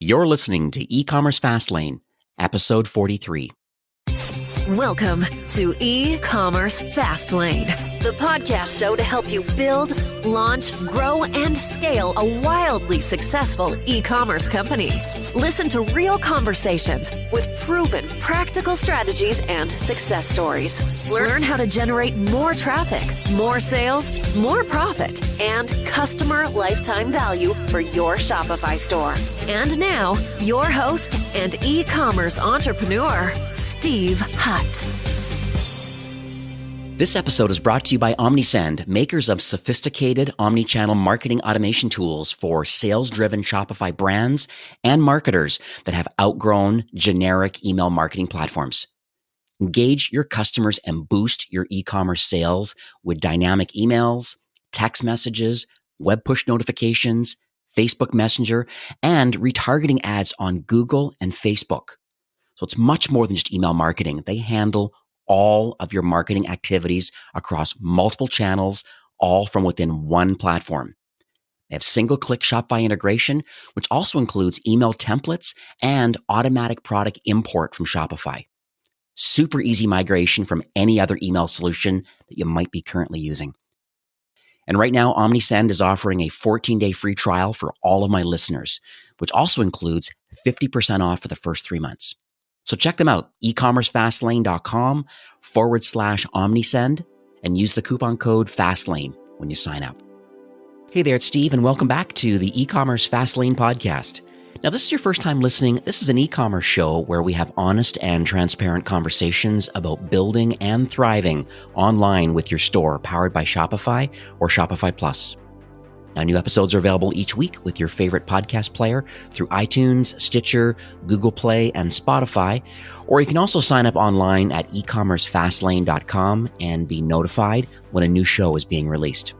You're listening to E-Commerce Fastlane, episode 43. Welcome to E-Commerce Fastlane, the podcast show to help you build, launch, grow, and scale a wildly successful e-commerce company. Listen to real conversations with proven practical strategies and success stories. Learn how to generate more traffic, more sales, more profit, and customer lifetime value for your Shopify store. And now, your host and e-commerce entrepreneur, Steve Hutt. This episode is brought to you by Omnisend, makers of sophisticated omni-channel marketing automation tools for sales-driven Shopify brands and marketers that have outgrown generic email marketing platforms. Engage your customers and boost your e-commerce sales with dynamic emails, text messages, web push notifications, Facebook Messenger, and retargeting ads on Google and Facebook. So it's much more than just email marketing. They handle all of your marketing activities across multiple channels, all from within one platform. They have single-click Shopify integration, which also includes email templates and automatic product import from Shopify. Super easy migration from any other email solution that you might be currently using. And right now, Omnisend is offering a 14-day free trial for all of my listeners, which also includes 50% off for the first 3 months. So check them out, ecommercefastlane.com/Omnisend, and use the coupon code FASTLANE when you sign up. Hey there, it's Steve, and welcome back to the E-Commerce Fastlane podcast. Now, this is your first time listening. This is an e-commerce show where we have honest and transparent conversations about building and thriving online with your store powered by Shopify or Shopify Plus. Now, new episodes are available each week with your favorite podcast player through iTunes, Stitcher, Google Play, and Spotify. Or you can also sign up online at ecommercefastlane.com and be notified when a new show is being released.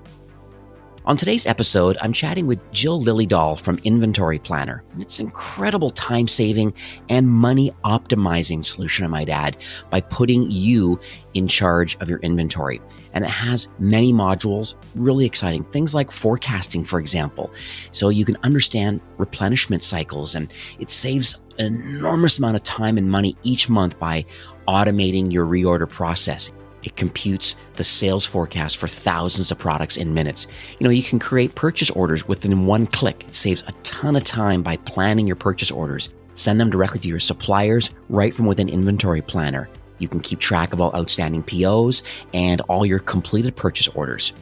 On today's episode, I'm chatting with Jill Lillydahl from Inventory Planner. It's an incredible time-saving and money-optimizing solution, I might add, by putting you in charge of your inventory. And it has many modules, really exciting. Things like forecasting, for example. So you can understand replenishment cycles, and it saves an enormous amount of time and money each month by automating your reorder process. It computes the sales forecast for thousands of products in minutes. You can create purchase orders within one click. It saves a ton of time by planning your purchase orders. Send them directly to your suppliers right from within Inventory Planner. You can keep track of all outstanding POs and all your completed purchase orders.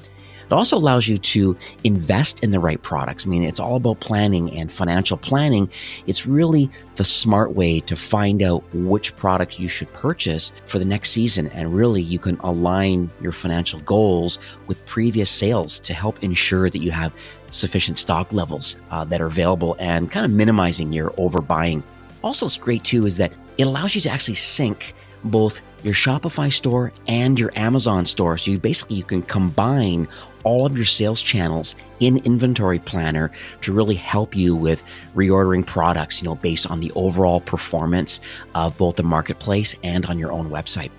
It also allows you to invest in the right products. It's all about planning and financial planning. It's really the smart way to find out which product you should purchase for the next season. And really, you can align your financial goals with previous sales to help ensure that you have sufficient stock levels that are available and kind of minimizing your overbuying. Also, what's great too is that it allows you to actually sync both your Shopify store and your Amazon store. So you can combine all of your sales channels in Inventory Planner to really help you with reordering products, based on the overall performance of both the marketplace and on your own website.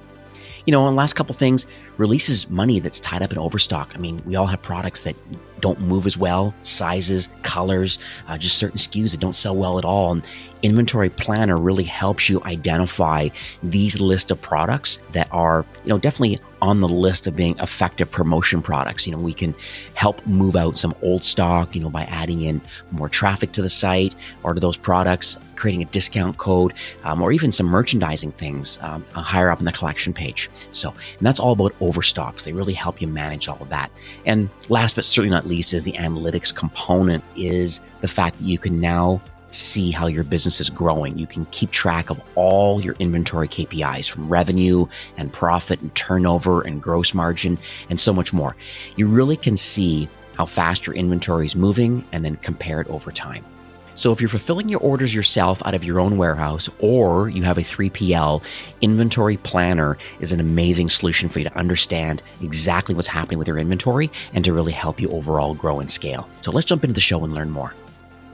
And last couple things, releases money that's tied up in overstock. We all have products that don't move as well, sizes, colors, just certain SKUs that don't sell well at all. And Inventory Planner really helps you identify these list of products that are, definitely on the list of being effective promotion products. We can help move out some old stock, by adding in more traffic to the site or to those products, creating a discount code, or even some merchandising things higher up in the collection page. And that's all about overstocks. They really help you manage all of that. And last but certainly not least is the analytics component, is the fact that you can now see how your business is growing. You can keep track of all your inventory KPIs, from revenue and profit and turnover and gross margin and so much more. You really can see how fast your inventory is moving and then compare it over time. So if you're fulfilling your orders yourself out of your own warehouse, or you have a 3PL, Inventory Planner is an amazing solution for you to understand exactly what's happening with your inventory and to really help you overall grow and scale. So let's jump into the show and learn more.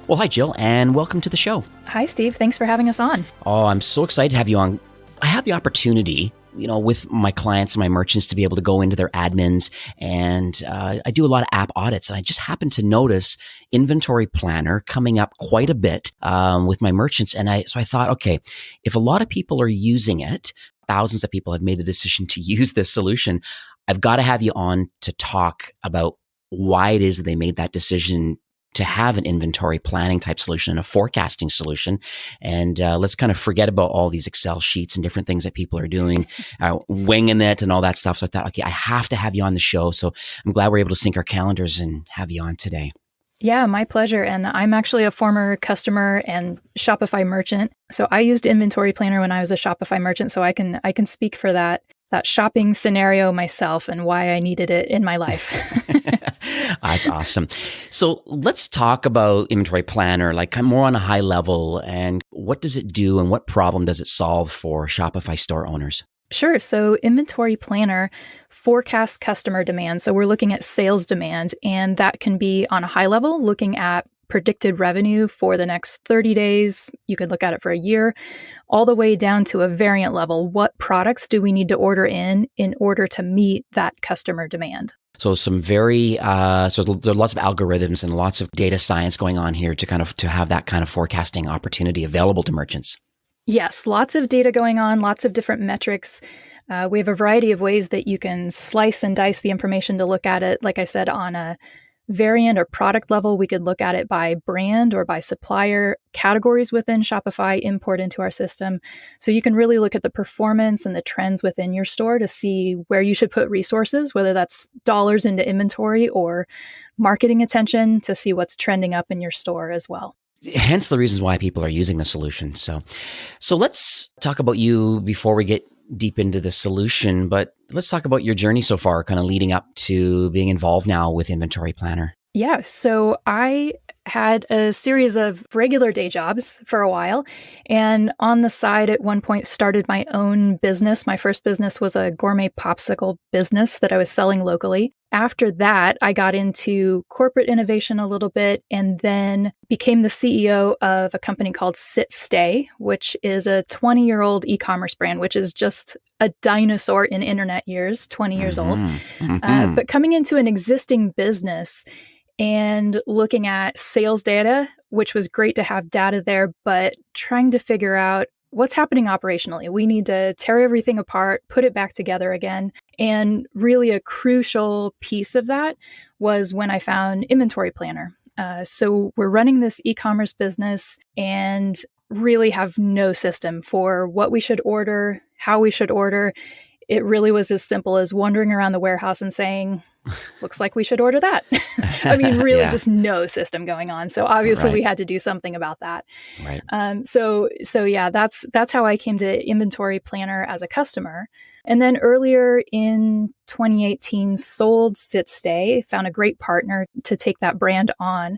Well, hi, Jill, and welcome to the show. Hi, Steve. Thanks for having us on. Oh, I'm so excited to have you on. I had the opportunity with my clients and my merchants to be able to go into their admins. And I do a lot of app audits. And I just happened to notice Inventory Planner coming up quite a bit with my merchants. And so I thought, okay, if a lot of people are using it, thousands of people have made the decision to use this solution, I've got to have you on to talk about why it is that they made that decision to have an inventory planning type solution and a forecasting solution. And let's kind of forget about all these Excel sheets and different things that people are doing, winging it and all that stuff. So I thought, okay, I have to have you on the show. So I'm glad we're able to sync our calendars and have you on today. Yeah, my pleasure. And I'm actually a former customer and Shopify merchant. So I used Inventory Planner when I was a Shopify merchant. So I can speak for that shopping scenario myself and why I needed it in my life. That's awesome. So let's talk about Inventory Planner, like more on a high level, and what does it do and what problem does it solve for Shopify store owners? Sure. So Inventory Planner forecasts customer demand. So we're looking at sales demand, and that can be on a high level, looking at predicted revenue for the next 30 days. You could look at it for a year, all the way down to a variant level. What products do we need to order in order to meet that customer demand? So some very, so there are lots of algorithms and lots of data science going on here to have that kind of forecasting opportunity available to merchants. Yes, lots of data going on, lots of different metrics. We have a variety of ways that you can slice and dice the information to look at it. Like I said, on a variant or product level, we could look at it by brand or by supplier, categories within Shopify, import into our system. So you can really look at the performance and the trends within your store to see where you should put resources, whether that's dollars into inventory or marketing attention to see what's trending up in your store as well. Hence the reasons why people are using the solution. So let's talk about you before we get deep into the solution, but let's talk about your journey so far, kind of leading up to being involved now with Inventory Planner. Yeah, so I had a series of regular day jobs for a while, and on the side at one point started my own business. My first business was a gourmet popsicle business that I was selling locally. After that, I got into corporate innovation a little bit and then became the CEO of a company called Sit Stay, which is a 20-year-old e-commerce brand, which is just a dinosaur in internet years, 20 years old. But coming into an existing business and looking at sales data, which was great to have data there, but trying to figure out what's happening operationally. We need to tear everything apart, put it back together again. And really a crucial piece of that was when I found Inventory Planner. So we're running this e-commerce business and really have no system for what we should order, how we should order. It really was as simple as wandering around the warehouse and saying, looks like we should order that. I mean, really just no system going on. So obviously we had to do something about that. Right. So yeah, that's how I came to Inventory Planner as a customer. And then earlier in 2018, sold Sit Stay, found a great partner to take that brand on.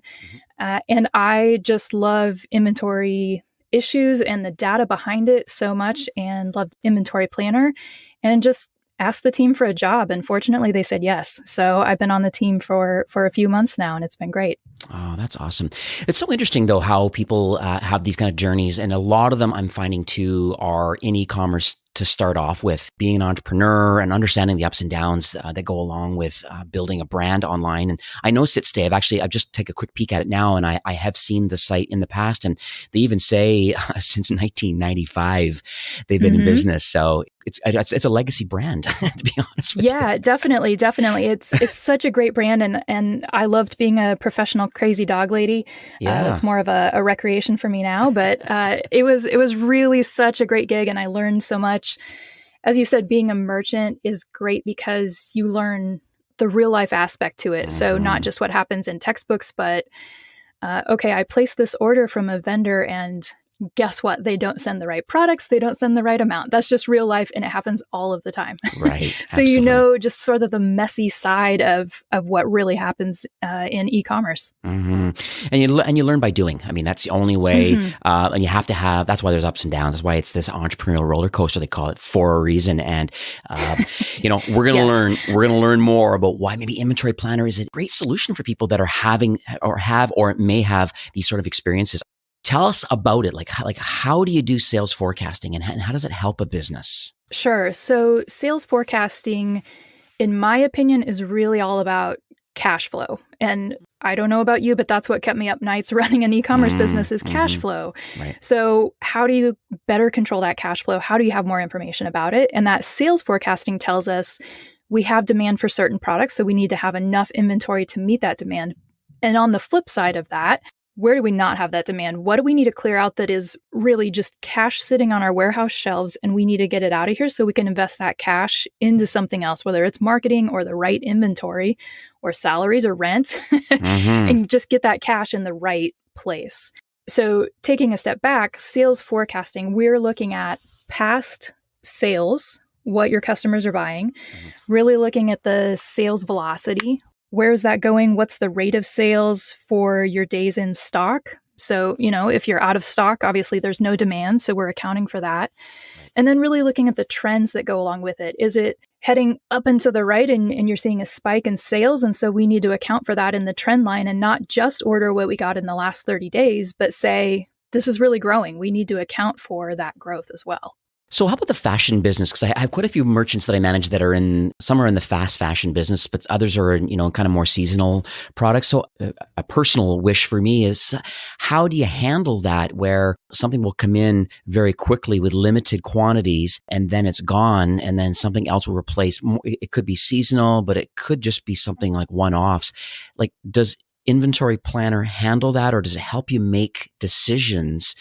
And I just love inventory issues and the data behind it so much, and loved Inventory Planner, and just asked the team for a job. And fortunately, they said yes. So I've been on the team for a few months now, and it's been great. Oh, that's awesome. It's so interesting, though, how people have these kind of journeys. And a lot of them I'm finding, too, are in e-commerce to start off with, being an entrepreneur and understanding the ups and downs that go along with building a brand online. And I know Sit Stay, I've just take a quick peek at it now, and I have seen the site in the past, and they even say since 1995 they've been in business. So it's a legacy brand, to be honest with you. Yeah, definitely. It's such a great brand, and I loved being a professional crazy dog lady. It's more of a recreation for me now, but it was really such a great gig, and I learned so much. As you said, being a merchant is great because you learn the real life aspect to it. So not just what happens in textbooks, but okay, I placed this order from a vendor, and guess what? They don't send the right products. They don't send the right amount. That's just real life, and it happens all of the time. Right. So you know just sort of the messy side of what really happens in e-commerce. And you learn by doing. I mean, that's the only way. And you have to have. That's why there's ups and downs. That's why it's this entrepreneurial roller coaster, they call it, for a reason. And we're gonna learn. We're gonna learn more about why maybe Inventory Planner is a great solution for people that are having or may have these sort of experiences. Tell us about it. Like how do you do sales forecasting, and how does it help a business? Sure. So sales forecasting, in my opinion, is really all about cash flow. And I don't know about you, but that's what kept me up nights running an e-commerce business is cash flow. Right. So how do you better control that cash flow? How do you have more information about it? And that sales forecasting tells us we have demand for certain products, so we need to have enough inventory to meet that demand. And on the flip side of that, where do we not have that demand? What do we need to clear out that is really just cash sitting on our warehouse shelves, and we need to get it out of here so we can invest that cash into something else, whether it's marketing or the right inventory or salaries or rent, and just get that cash in the right place. So taking a step back, sales forecasting, we're looking at past sales, what your customers are buying, really looking at the sales velocity. Where's that going? What's the rate of sales for your days in stock? So, if you're out of stock, obviously there's no demand. So we're accounting for that. And then really looking at the trends that go along with it. Is it heading up and to the right and you're seeing a spike in sales? And so we need to account for that in the trend line and not just order what we got in the last 30 days, but say, this is really growing. We need to account for that growth as well. So how about the fashion business? Because I have quite a few merchants that I manage that are some are in the fast fashion business, but others are in, kind of more seasonal products. So a personal wish for me is, how do you handle that where something will come in very quickly with limited quantities and then it's gone and then something else will replace? It could be seasonal, but it could just be something like one-offs. Like, does Inventory Planner handle that, or does it help you make decisions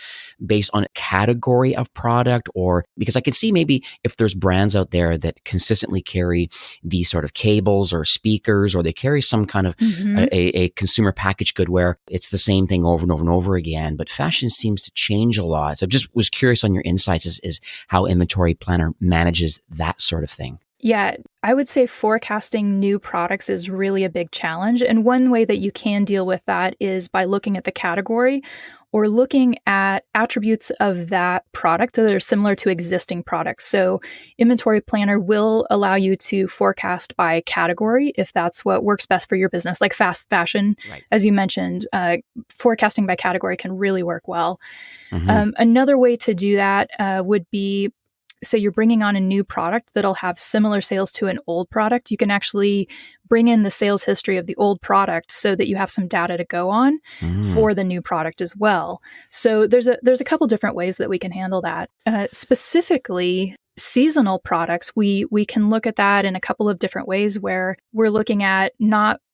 based on a category of product? Or because I can see maybe if there's brands out there that consistently carry these sort of cables or speakers, or they carry some kind of a consumer packaged good where it's the same thing over and over and over again, but fashion seems to change a lot. So I just was curious on your insights is how Inventory Planner manages that sort of thing. Yeah, I would say forecasting new products is really a big challenge. And one way that you can deal with that is by looking at the category or looking at attributes of that product that are similar to existing products. So Inventory Planner will allow you to forecast by category if that's what works best for your business, like fast fashion. Right. As you mentioned, forecasting by category can really work well. Another way to do that would be, so you're bringing on a new product that'll have similar sales to an old product. You can actually bring in the sales history of the old product so that you have some data to go on for the new product as well. So there's a couple different ways that we can handle that. Specifically, seasonal products, we can look at that in a couple of different ways where we're looking at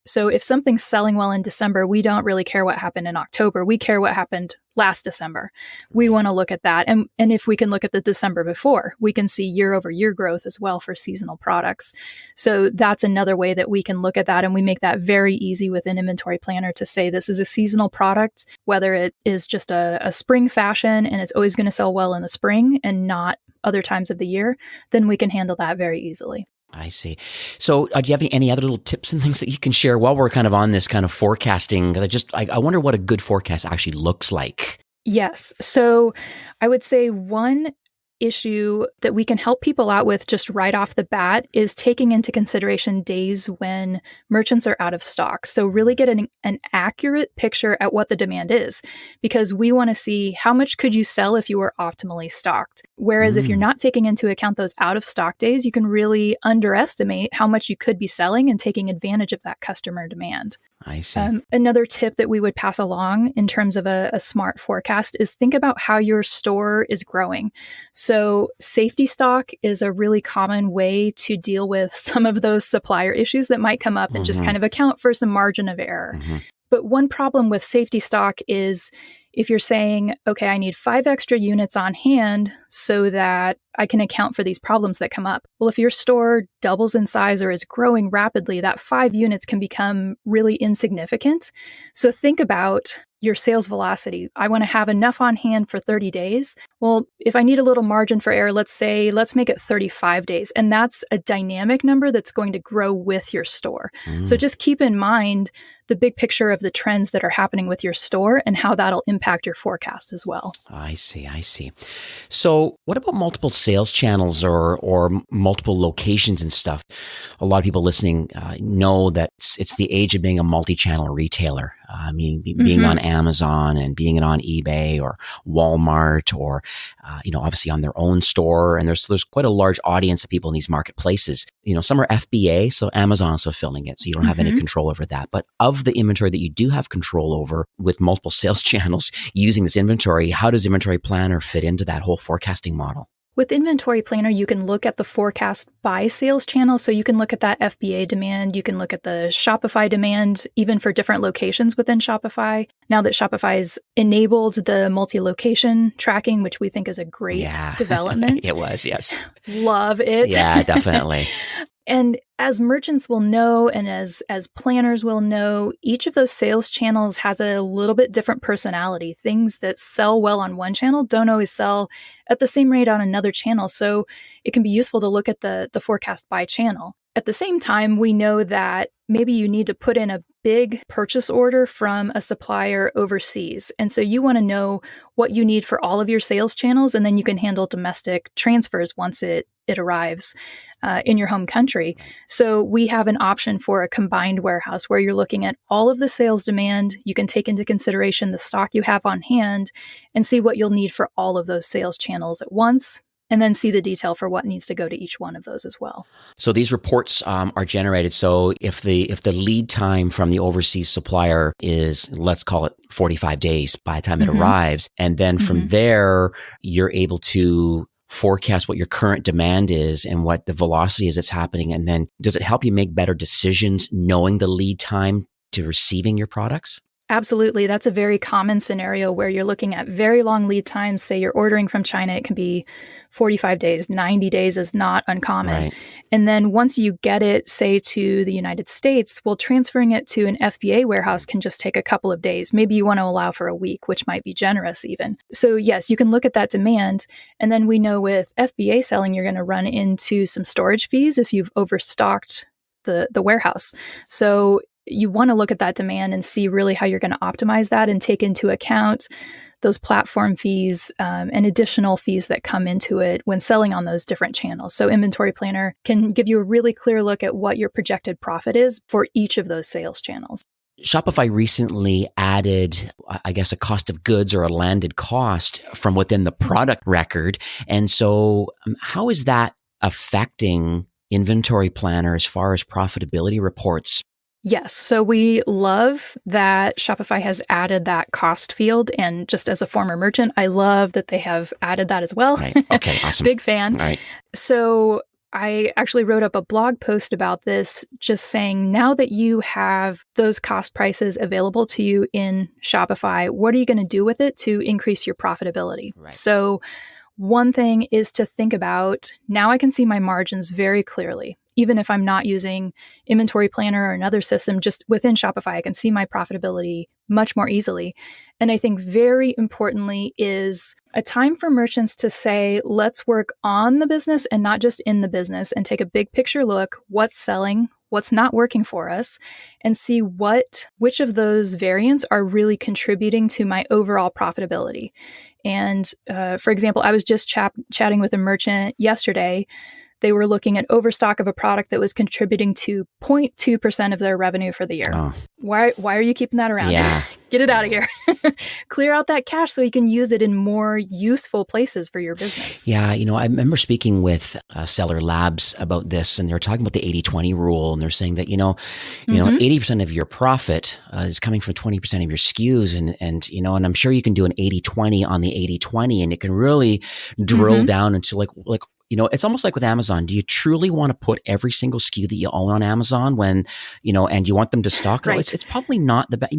so if something's selling well in December, we don't really care what happened in October. We care what happened last December. We want to look at that. And if we can look at the December before, we can see year over year growth as well for seasonal products. So that's another way that we can look at that. And we make that very easy within Inventory Planner to say this is a seasonal product, whether it is just a spring fashion and it's always going to sell well in the spring and not other times of the year, then we can handle that very easily. I see. So do you have any other little tips and things that you can share while we're kind of on this kind of forecasting? I wonder what a good forecast actually looks like. Yes. So I would say one issue that we can help people out with just right off the bat is taking into consideration days when merchants are out of stock. So really get an accurate picture at what the demand is, because we want to see how much could you sell if you were optimally stocked. Whereas if you're not taking into account those out of stock days, you can really underestimate how much you could be selling and taking advantage of that customer demand. I see. Another tip that we would pass along in terms of a smart forecast is think about how your store is growing. So safety stock is a really common way to deal with some of those supplier issues that might come up and just kind of account for some margin of error. But one problem with safety stock is if you're saying, okay, I need 5 extra units on hand so that I can account for these problems that come up. Well, if your store doubles in size or is growing rapidly, that 5 units can become really insignificant. So think about your sales velocity. I want to have enough on hand for 30 days. Well, if I need a little margin for error, let's make it 35 days. And that's a dynamic number that's going to grow with your store. So just keep in mind the big picture of the trends that are happening with your store and how that'll impact your forecast as well. I see. So what about multiple sales channels or multiple locations and stuff? A lot of people listening know that it's the age of being a multi-channel retailer. Being on Amazon and being on eBay or Walmart or, obviously on their own store. And there's quite a large audience of people in these marketplaces. Some are FBA, so Amazon's fulfilling it. So you don't have any control over that. But of the inventory that you do have control over with multiple sales channels using this inventory, how does Inventory Planner fit into that whole forecasting model? With Inventory Planner, you can look at the forecast by sales channel. So you can look at that FBA demand. You can look at the Shopify demand, even for different locations within Shopify. Now that Shopify's enabled the multi-location tracking, which we think is a great development. It was, yes. Love it. Yeah, definitely. And as merchants will know, and as planners will know, each of those sales channels has a little bit different personality. Things that sell well on one channel don't always sell at the same rate on another channel. So it can be useful to look at the forecast by channel. At the same time, we know that maybe you need to put in a big purchase order from a supplier overseas. And so you want to know what you need for all of your sales channels, and then you can handle domestic transfers once it arrives in your home country. So we have an option for a combined warehouse where you're looking at all of the sales demand. You can take into consideration the stock you have on hand and see what you'll need for all of those sales channels at once, and then see the detail for what needs to go to each one of those as well. So these reports are generated. So if the lead time from the overseas supplier is, let's call it 45 days by the time it arrives, and then from there, you're able to forecast what your current demand is and what the velocity is that's happening. And then does it help you make better decisions knowing the lead time to receiving your products? Absolutely. That's a very common scenario where you're looking at very long lead times. Say you're ordering from China, it can be 45 days, 90 days is not uncommon. Right. And then once you get it, say to the United States, well, transferring it to an FBA warehouse can just take a couple of days. Maybe you want to allow for a week, which might be generous even. So yes, you can look at that demand. And then we know with FBA selling, you're going to run into some storage fees if you've overstocked the warehouse. So you want to look at that demand and see really how you're going to optimize that and take into account those platform fees and additional fees that come into it when selling on those different channels. So Inventory Planner can give you a really clear look at what your projected profit is for each of those sales channels. Shopify recently added, I guess, a cost of goods or a landed cost from within the product record. And so how is that affecting Inventory Planner as far as profitability reports? Yes. So we love that Shopify has added that cost field. And just as a former merchant, I love that they have added that as well. Right. Okay, awesome. Big fan. All right. So I actually wrote up a blog post about this, just saying now that you have those cost prices available to you in Shopify, what are you going to do with it to increase your profitability? Right. So one thing is to think about, now I can see my margins very clearly. Even if I'm not using Inventory Planner or another system, just within Shopify, I can see my profitability much more easily. And I think very importantly is a time for merchants to say, let's work on the business and not just in the business, and take a big picture look, what's selling, what's not working for us, and see which of those variants are really contributing to my overall profitability. And for example, I was just chatting with a merchant yesterday. They were looking at overstock of a product that was contributing to 0.2% of their revenue for the year. Oh. Why are you keeping that around? Yeah. Get it out of here. Clear out that cash so you can use it in more useful places for your business. Yeah. I remember speaking with Seller Labs about this, and they're talking about the 80-20 rule. And they're saying that, 80% of your profit is coming from 20% of your SKUs. And I'm sure you can do an 80-20 on the 80-20, and it can really drill down into like, it's almost like with Amazon. Do you truly want to put every single SKU that you own on Amazon when, and you want them to stock it? Right. It's probably not the best.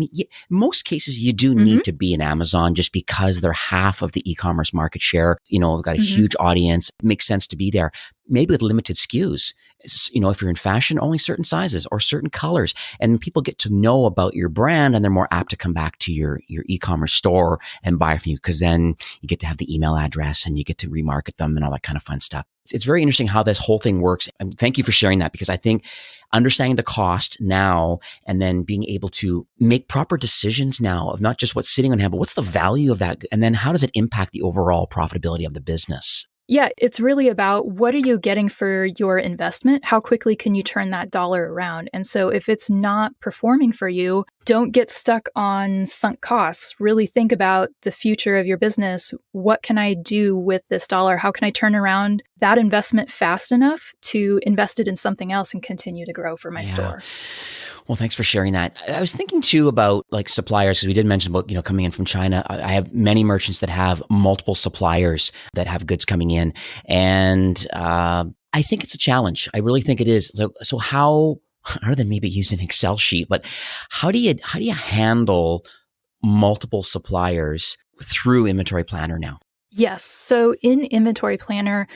Most cases you do need to be in Amazon just because they're half of the e-commerce market share. We've got a huge audience. It makes sense to be there. maybe with limited SKUs. If you're in fashion, only certain sizes or certain colors, and people get to know about your brand, and they're more apt to come back to your e-commerce store and buy from you, because then you get to have the email address and you get to remarket them and all that kind of fun stuff. It's very interesting how this whole thing works. And thank you for sharing that, because I think understanding the cost now and then being able to make proper decisions now of not just what's sitting on hand, but what's the value of that? And then how does it impact the overall profitability of the business? Yeah, it's really about what are you getting for your investment? How quickly can you turn that dollar around? And so if it's not performing for you, don't get stuck on sunk costs. Really think about the future of your business. What can I do with this dollar? How can I turn around that investment fast enough to invest it in something else and continue to grow for my store? Well, thanks for sharing that. I was thinking too about like suppliers, because we did mention about, coming in from China. I have many merchants that have multiple suppliers that have goods coming in. And I think it's a challenge. I really think it is. So how, other than maybe use an Excel sheet, but how do you handle multiple suppliers through Inventory Planner now? Yes. So in Inventory Planner,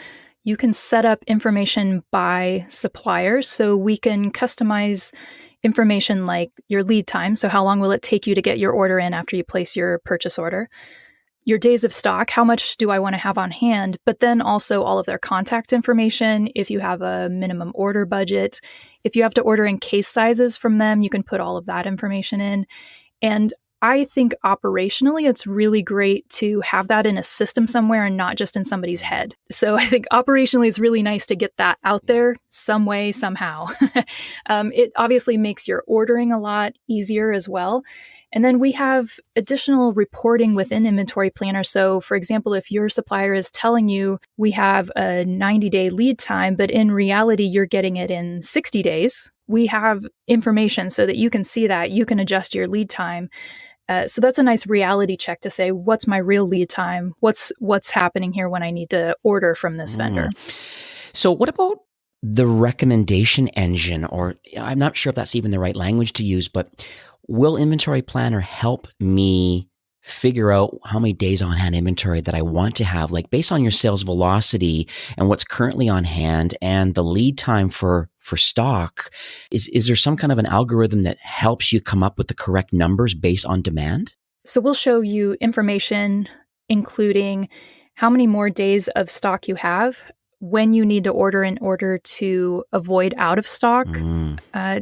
you can set up information by suppliers. So we can customize information like your lead time. So how long will it take you to get your order in after you place your purchase order? Your days of stock, how much do I want to have on hand? But then also all of their contact information. If you have a minimum order budget, if you have to order in case sizes from them, you can put all of that information in. And I think operationally, it's really great to have that in a system somewhere and not just in somebody's head. So I think operationally, it's really nice to get that out there some way, somehow. It obviously makes your ordering a lot easier as well. And then we have additional reporting within Inventory Planner. So for example, if your supplier is telling you we have a 90-day lead time, but in reality, you're getting it in 60 days, we have information so that you can see that. You can adjust your lead time. So that's a nice reality check to say, what's my real lead time? What's happening here when I need to order from this vendor? So what about the recommendation engine? Or I'm not sure if that's even the right language to use, but will Inventory Planner help me figure out how many days on hand inventory that I want to have, like based on your sales velocity and what's currently on hand and the lead time for stock? Is there some kind of an algorithm that helps you come up with the correct numbers based on demand? So we'll show you information, including how many more days of stock you have, when you need to order in order to avoid out of stock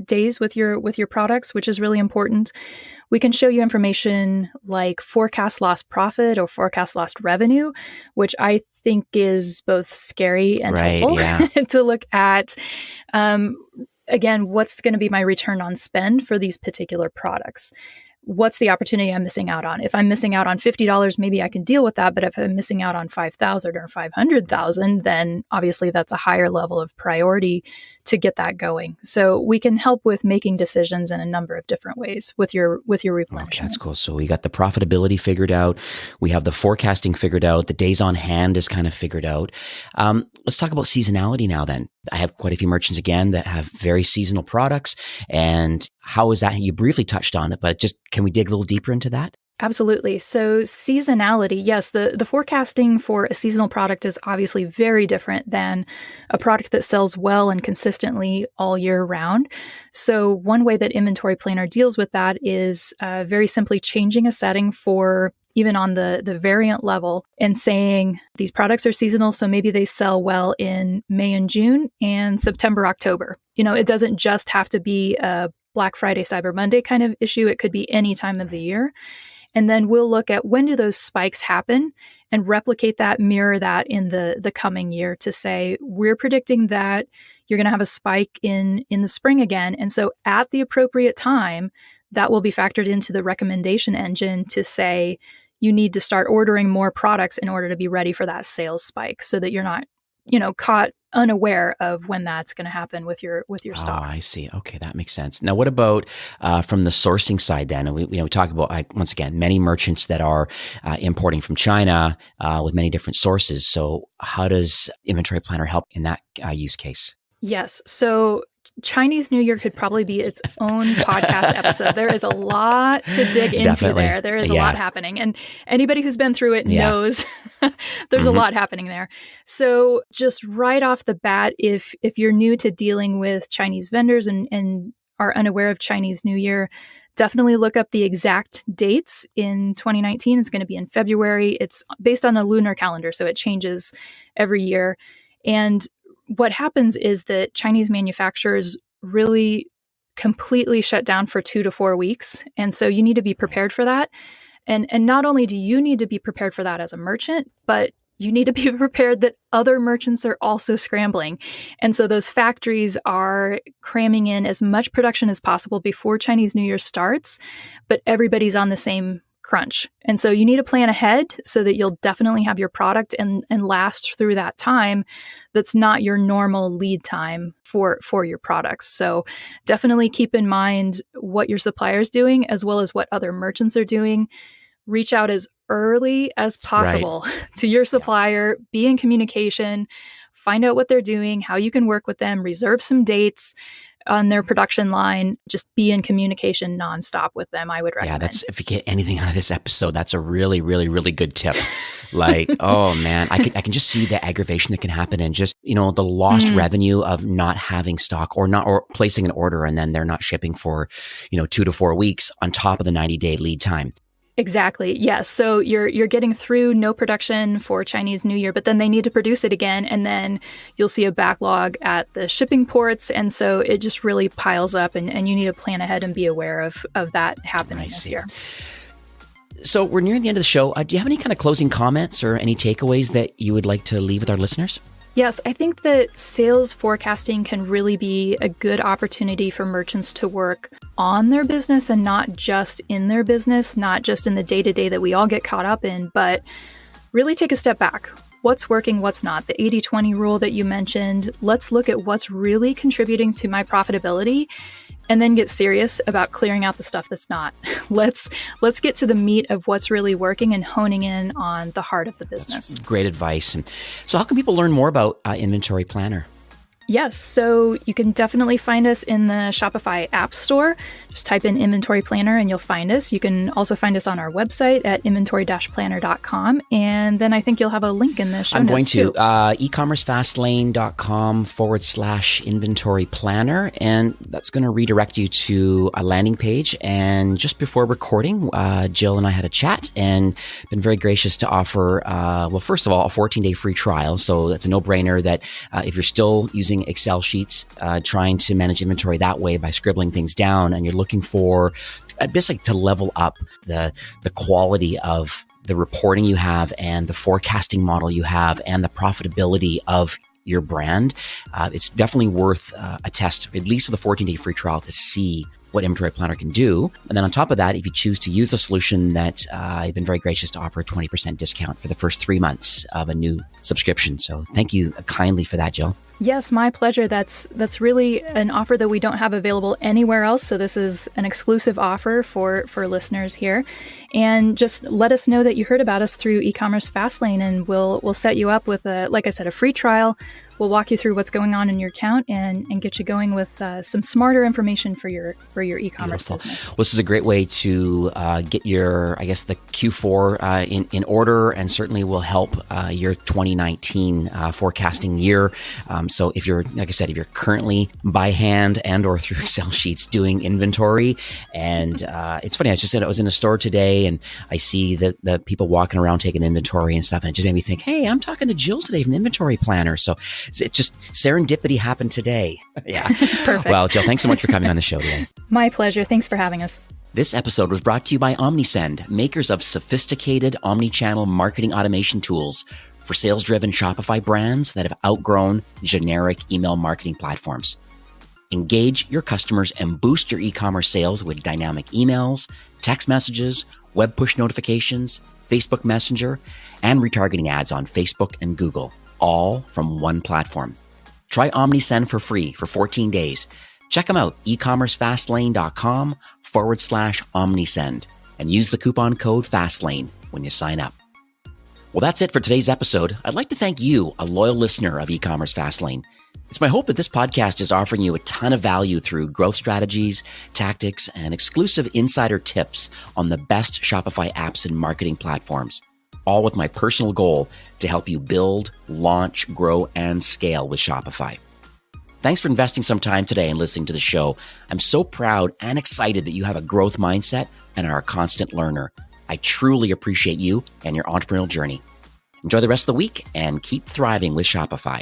days with your products, which is really important. We can show you information like forecast lost profit or forecast lost revenue, which I think is both scary and helpful to look at. Again, what's going to be my return on spend for these particular products? What's the opportunity I'm missing out on? If I'm missing out on $50, maybe I can deal with that. But if I'm missing out on $5,000 or $500,000, then obviously that's a higher level of priority to get that going. So we can help with making decisions in a number of different ways with your replenishment. Okay, that's cool. So we got the profitability figured out. We have the forecasting figured out. The days on hand is kind of figured out. Let's talk about seasonality now then. I have quite a few merchants again that have very seasonal products. And how is that? You briefly touched on it, but just can we dig a little deeper into that? Absolutely. So seasonality, yes, the forecasting for a seasonal product is obviously very different than a product that sells well and consistently all year round. So one way that Inventory Planner deals with that is very simply changing a setting for even on the variant level and saying these products are seasonal, so maybe they sell well in May and June and September, October. It doesn't just have to be a Black Friday, Cyber Monday kind of issue. It could be any time of the year. And then we'll look at when do those spikes happen and replicate that, mirror that in the coming year to say, we're predicting that you're going to have a spike in the spring again. And so at the appropriate time, that will be factored into the recommendation engine to say, you need to start ordering more products in order to be ready for that sales spike so that you're not, caught unaware of when that's going to happen with your stock. Oh, I see. Okay, that makes sense. Now, what about from the sourcing side then? And we talked about, once again, many merchants that are importing from China with many different sources. So how does Inventory Planner help in that use case? Yes. So Chinese New Year could probably be its own podcast episode. There is a lot to dig into. There is a lot happening. And anybody who's been through it knows There's a lot happening there. So just right off the bat, if you're new to dealing with Chinese vendors and are unaware of Chinese New Year, definitely look up the exact dates in 2019. It's going to be in February. It's based on a lunar calendar, so it changes every year. And what happens is that Chinese manufacturers really completely shut down for 2 to 4 weeks. And so you need to be prepared for that. And not only do you need to be prepared for that as a merchant, but you need to be prepared that other merchants are also scrambling. And so those factories are cramming in as much production as possible before Chinese New Year starts, but everybody's on the same crunch. And so you need to plan ahead so that you'll definitely have your product and last through that time. That's not your normal lead time for your products. So definitely keep in mind what your supplier is doing as well as what other merchants are doing. Reach out as early as possible to your supplier, be in communication, find out what they're doing, how you can work with them, reserve some dates on their production line. Just be in communication nonstop with them, I would recommend. Yeah, that's, if you get anything out of this episode, that's a really, really, really good tip. Like, oh man, I can just see the aggravation that can happen and just, the lost revenue of not having stock or placing an order and then they're not shipping for, 2 to 4 weeks on top of the 90-day lead time. Exactly. Yes. So you're getting through no production for Chinese New Year, but then they need to produce it again. And then you'll see a backlog at the shipping ports. And so it just really piles up and you need to plan ahead and be aware of that happening this year. So we're nearing the end of the show. Do you have any kind of closing comments or any takeaways that you would like to leave with our listeners? Yes, I think that sales forecasting can really be a good opportunity for merchants to work on their business and not just in their business, not just in the day-to-day that we all get caught up in, but really take a step back. What's working, what's not? The 80-20 rule that you mentioned, let's look at what's really contributing to my profitability and then get serious about clearing out the stuff that's not. Let's get to the meat of what's really working and honing in on the heart of the business. That's great advice. And so how can people learn more about Inventory Planner? Yes, so you can definitely find us in the Shopify App Store. Just type in Inventory Planner and you'll find us. You can also find us on our website at inventory-planner.com. And then I think you'll have a link in the show notes too. I'm going to ecommercefastlane.com/inventory planner. And that's going to redirect you to a landing page. And just before recording, Jill and I had a chat and been very gracious to offer, first of all, a 14-day free trial. So that's a no-brainer that if you're still using Excel sheets, trying to manage inventory that way by scribbling things down, and you're looking for basically to level up the quality of the reporting you have and the forecasting model you have and the profitability of your brand, it's definitely worth a test, at least for the 14-day free trial, to see what Inventory Planner can do. And then on top of that, if you choose to use the solution that I've been very gracious to offer a 20% discount for the first 3 months of a new subscription. So thank you kindly for that, Jill. Yes, my pleasure. That's really an offer that we don't have available anywhere else. So this is an exclusive offer for listeners here. And just let us know that you heard about us through e-commerce Fastlane, and we'll set you up with like I said, a free trial. We'll walk you through what's going on in your account and get you going with some smarter information for your e-commerce business. Well, this is a great way to get your, I guess, the Q4 in order, and certainly will help your 2019 forecasting year. So if you're, like I said, if you're currently by hand and or through Excel sheets doing inventory, and it's funny, I was in a store today and I see the people walking around taking inventory and stuff, and it just made me think, hey, I'm talking to Jill today from Inventory Planner. So it just serendipity happened today. Yeah. Perfect. Well, Jill, thanks so much for coming on the show today. My pleasure. Thanks for having us. This episode was brought to you by OmniSend, makers of sophisticated omni-channel marketing automation tools for sales-driven Shopify brands that have outgrown generic email marketing platforms. Engage your customers and boost your e-commerce sales with dynamic emails, text messages, web push notifications, Facebook Messenger, and retargeting ads on Facebook and Google, all from one platform. Try OmniSend for free for 14 days. Check them out, ecommercefastlane.com/OmniSend, and use the coupon code FASTLANE when you sign up. Well, that's it for today's episode. I'd like to thank you, a loyal listener of e-commerce Fastlane. It's my hope that this podcast is offering you a ton of value through growth strategies, tactics, and exclusive insider tips on the best Shopify apps and marketing platforms. all with my personal goal to help you build, launch, grow, and scale with Shopify. Thanks for investing some time today and listening to the show. I'm so proud and excited that you have a growth mindset and are a constant learner. I truly appreciate you and your entrepreneurial journey. Enjoy the rest of the week and keep thriving with Shopify.